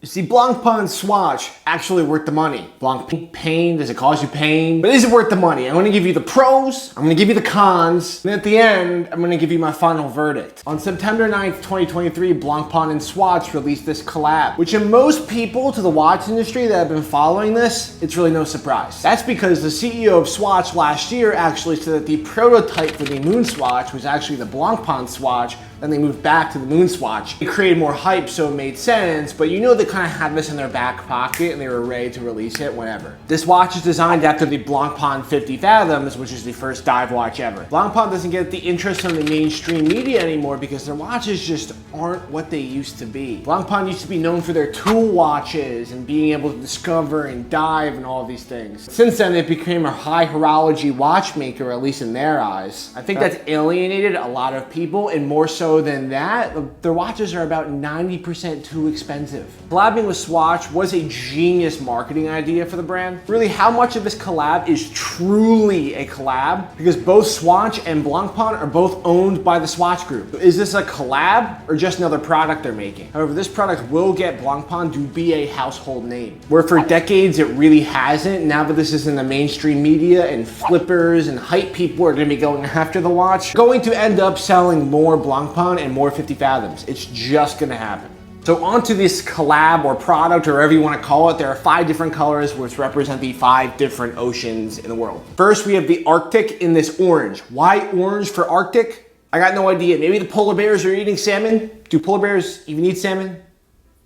You see, Blancpain Swatch actually worth the money. Blancpain, does it cause you pain? But is it worth the money? I'm gonna give you the pros, I'm gonna give you the cons, and at the end, I'm gonna give you my final verdict. On September 9th, 2023, Blancpain and Swatch released this collab, which in most people to the watch industry that have been following this, it's really no surprise. That's because the CEO of Swatch last year actually said that the prototype for the Moon Swatch was actually the Blancpain Swatch, then they moved back to the Moon Swatch. It created more hype, so it made sense, but you know they kind of had this in their back pocket and they were ready to release it whenever. This watch is designed after the Blancpain 50 Fathoms, which is the first dive watch ever. Blancpain doesn't get the interest from the mainstream media anymore because their watches just aren't what they used to be. Blancpain used to be known for their tool watches and being able to discover and dive and all of these things. Since then, it became a high horology watchmaker, at least in their eyes. I think that's alienated a lot of people, and more so than that, their watches are about 90% too expensive. Collabing with Swatch was a genius marketing idea for the brand. Really, how much of this collab is truly a collab? Because both Swatch and Blancpain are both owned by the Swatch Group. Is this a collab or just another product they're making? However, this product will get Blancpain to be a household name, where for decades it really hasn't. Now that this is in the mainstream media and flippers and hype people are gonna be going after the watch, going to end up selling more Blancpain and more 50 Fathoms. It's just gonna happen. So onto this collab or product or whatever you want to call it, there are 5 different colors which represent the 5 different oceans in the world. First, we have the Arctic in this orange. Why orange for Arctic? I got no idea. Maybe the polar bears are eating salmon? Do polar bears even eat salmon?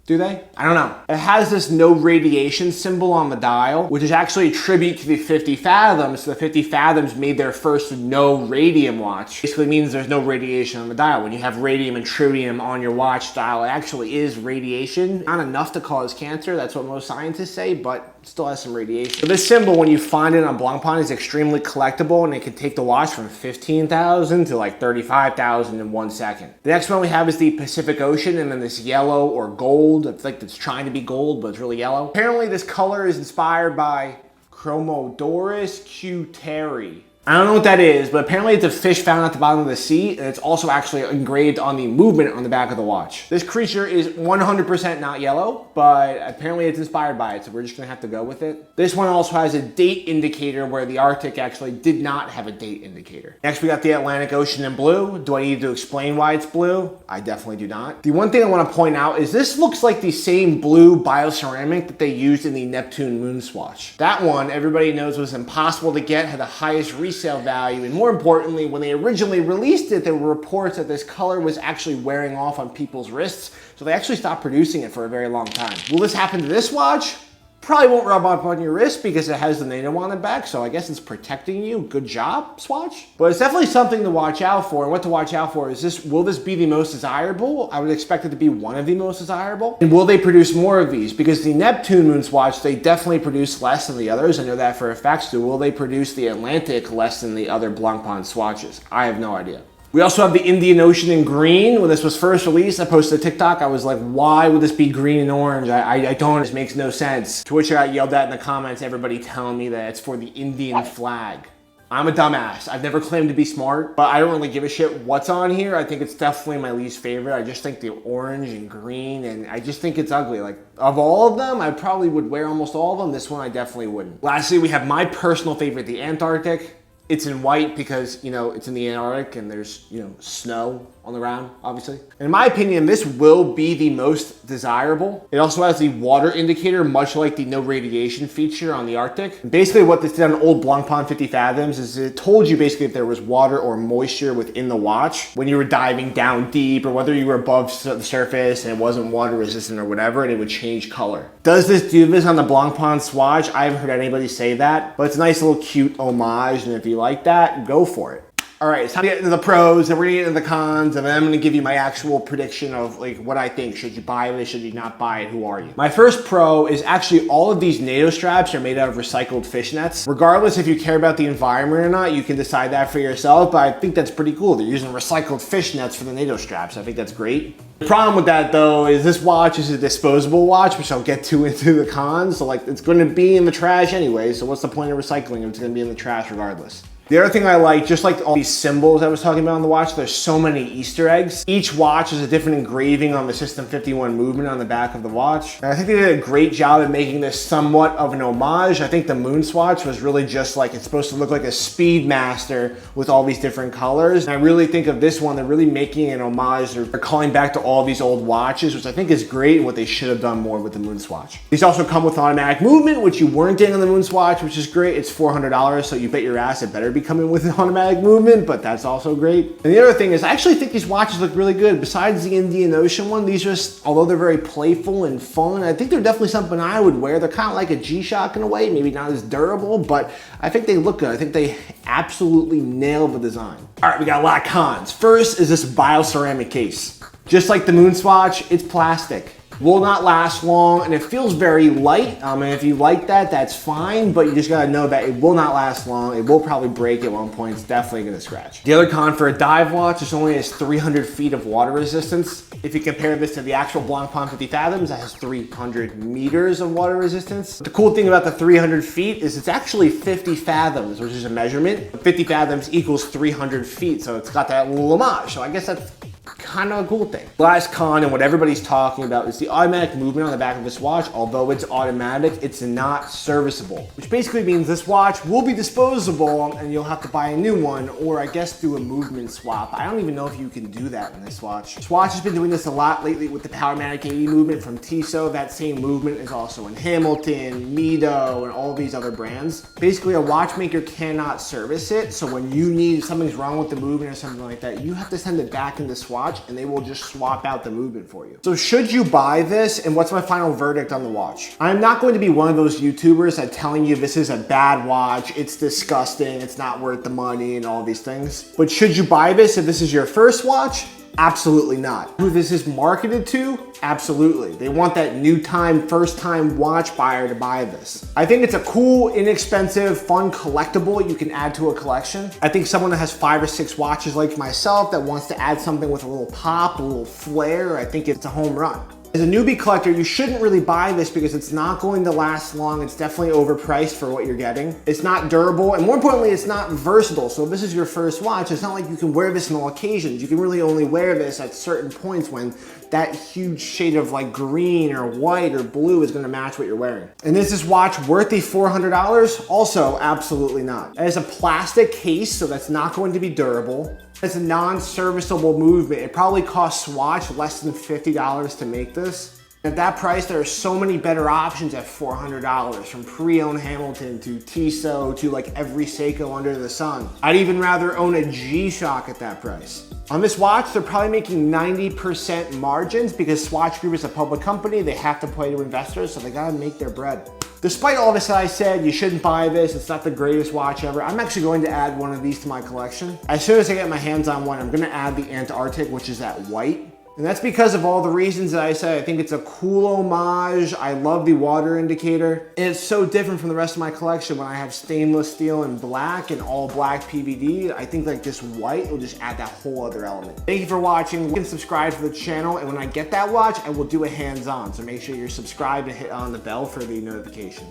Do they? I don't know. It has this no radiation symbol on the dial, which is actually a tribute to the 50 Fathoms. So the 50 Fathoms made their first no radium watch. Basically means there's no radiation on the dial. When you have radium and tritium on your watch dial, it actually is radiation. Not enough to cause cancer, that's what most scientists say, but it still has some radiation. So this symbol, when you find it on Blancpain, is extremely collectible, and it can take the watch from 15,000 to like 35,000 in 1 second. The next one we have is the Pacific Ocean, and then this yellow or gold. It's like it's trying to be gold, but it's really yellow. Apparently this color is inspired by Chromodorus cuteri. I don't know what that is, but apparently it's a fish found at the bottom of the sea, and it's also actually engraved on the movement on the back of the watch. This creature is 100% not yellow, but apparently it's inspired by it, so we're just gonna have to go with it. This one also has a date indicator, where the Arctic actually did not have a date indicator. Next, we got the Atlantic Ocean in blue. Do I need to explain why it's blue? I definitely do not. The one thing I want to point out is this looks like the same blue bioceramic that they used in the Neptune Moon Swatch. That one, everybody knows, was impossible to get, had the highest resale value, and more importantly, when they originally released it, there were reports that this color was actually wearing off on people's wrists, so they actually stopped producing it for a very long time. Will this happen to this watch? Probably won't rub off on your wrist because it has the NATO on the back, so I guess it's protecting you. Good job, Swatch. But it's definitely something to watch out for, and what to watch out for is this: will this be the most desirable? I would expect it to be one of the most desirable. And will they produce more of these? Because the Neptune Moon Swatch, they definitely produce less than the others. I know that for a fact. So will they produce the Atlantic less than the other Blancpain swatches? I have no idea. We also have the Indian Ocean in green. When this was first released, I posted a TikTok. I was like, why would this be green and orange? I don't, this makes no sense. To which I got yelled at in the comments, everybody telling me that it's for the Indian flag. I'm a dumbass. I've never claimed to be smart, but I don't really give a shit what's on here. I think it's definitely my least favorite. I just think the orange and green, and I just think it's ugly. Like, of all of them, I probably would wear almost all of them. This one I definitely wouldn't. Lastly, we have my personal favorite, the Antarctic. It's in white because, you know, it's in the Antarctic and there's, you know, snow on the ground, obviously. And in my opinion, this will be the most desirable. It also has the water indicator, much like the no radiation feature on the Arctic. And basically what this did on old Blancpain 50 Fathoms is it told you basically if there was water or moisture within the watch when you were diving down deep, or whether you were above the surface and it wasn't water resistant or whatever, and it would change color. Does this do this on the Blancpain Swatch? I haven't heard anybody say that, but it's a nice little cute homage, and if you like that, go for it. All right, it's time to get into the pros, and we're gonna get into the cons, and then I'm gonna give you my actual prediction of like what I think. Should you buy this? Should you not buy it? Who are you? My first pro is actually all of these NATO straps are made out of recycled fishnets. Regardless if you care about the environment or not, you can decide that for yourself, but I think that's pretty cool. They're using recycled fishnets for the NATO straps. I think that's great. The problem with that though is this watch is a disposable watch, which I'll get to into the cons. So like it's gonna be in the trash anyway, so what's the point of recycling if it's gonna be in the trash regardless? The other thing I like, just like all these symbols I was talking about on the watch, there's so many Easter eggs. Each watch is a different engraving on the System 51 movement on the back of the watch. And I think they did a great job at making this somewhat of an homage. I think the Moon Swatch was really just like, it's supposed to look like a Speedmaster with all these different colors. And I really think of this one, they're really making an homage. They're calling back to all these old watches, which I think is great and what they should have done more with the Moon Swatch. These also come with automatic movement, which you weren't getting on the Moon Swatch, which is great. It's $400, so you bet your ass it better be coming with an automatic movement, but that's also great. And the other thing is, I actually think these watches look really good. Besides the Indian Ocean one, these just, although they're very playful and fun, I think they're definitely something I would wear. They're kind of like a G-Shock in a way, maybe not as durable, but I think they look good. I think they absolutely nailed the design. All right, we got a lot of cons. First is this bioceramic case. Just like the Moon Swatch, it's plastic. Will not last long, and it feels very light. And if you like that, that's fine, but you just gotta know that it will not last long. It will probably break at one point. It's definitely gonna scratch. The other con for a dive watch is only has 300 feet of water resistance. If you compare this to the actual Blancpain 50 Fathoms, that has 300 meters of water resistance. The cool thing about the 300 feet is it's actually 50 fathoms, which is a measurement. 50 fathoms equals 300 feet, so it's got that little homage. So I guess that's kind of a cool thing. Last con, and what everybody's talking about, is the automatic movement on the back of this watch. Although it's automatic, it's not serviceable, which basically means this watch will be disposable and you'll have to buy a new one, or I guess do a movement swap. I don't even know if you can do that in this watch. Swatch has been doing this a lot lately with the Powermatic 80 movement from Tissot. That same movement is also in Hamilton, Mido, and all these other brands. Basically, a watchmaker cannot service it, so when you need, something's wrong with the movement or something like that, you have to send it back into Swatch and they will just swap out the movement for you. So should you buy this, and what's my final verdict on the watch? I'm not going to be one of those YouTubers that telling you this is a bad watch, it's disgusting, it's not worth the money and all these things. But should you buy this if this is your first watch? Absolutely not. Who this is marketed to? Absolutely. They want that new time, first time watch buyer to buy this. I think it's a cool, inexpensive, fun collectible you can add to a collection. I think someone that has 5 or 6 watches like myself that wants to add something with a little pop, a little flair, I think it's a home run. As a newbie collector, you shouldn't really buy this because it's not going to last long. It's definitely overpriced for what you're getting. It's not durable, and more importantly, it's not versatile. So if this is your first watch, it's not like you can wear this on all occasions. You can really only wear this at certain points when that huge shade of like green or white or blue is gonna match what you're wearing. And is this watch worth the $400? Also, absolutely not. It has a plastic case, so that's not going to be durable. It's a non-serviceable movement. It probably costs Swatch less than $50 to make this. At that price, there are so many better options at $400, from pre-owned Hamilton to Tissot to like every Seiko under the sun. I'd even rather own a G-Shock at that price. On this watch, they're probably making 90% margins because Swatch Group is a public company. They have to play to investors, so they gotta make their bread. Despite all this that I said, you shouldn't buy this. It's not the greatest watch ever. I'm actually going to add one of these to my collection. As soon as I get my hands on one, I'm gonna add the Antarctic, which is that white. And that's because of all the reasons that I said. I think it's a cool homage. I love the water indicator. And it's so different from the rest of my collection when I have stainless steel and black and all black PVD. I think like this white will just add that whole other element. Thank you for watching. You can subscribe to the channel, and when I get that watch, I will do a hands-on. So make sure you're subscribed and hit on the bell for the notification.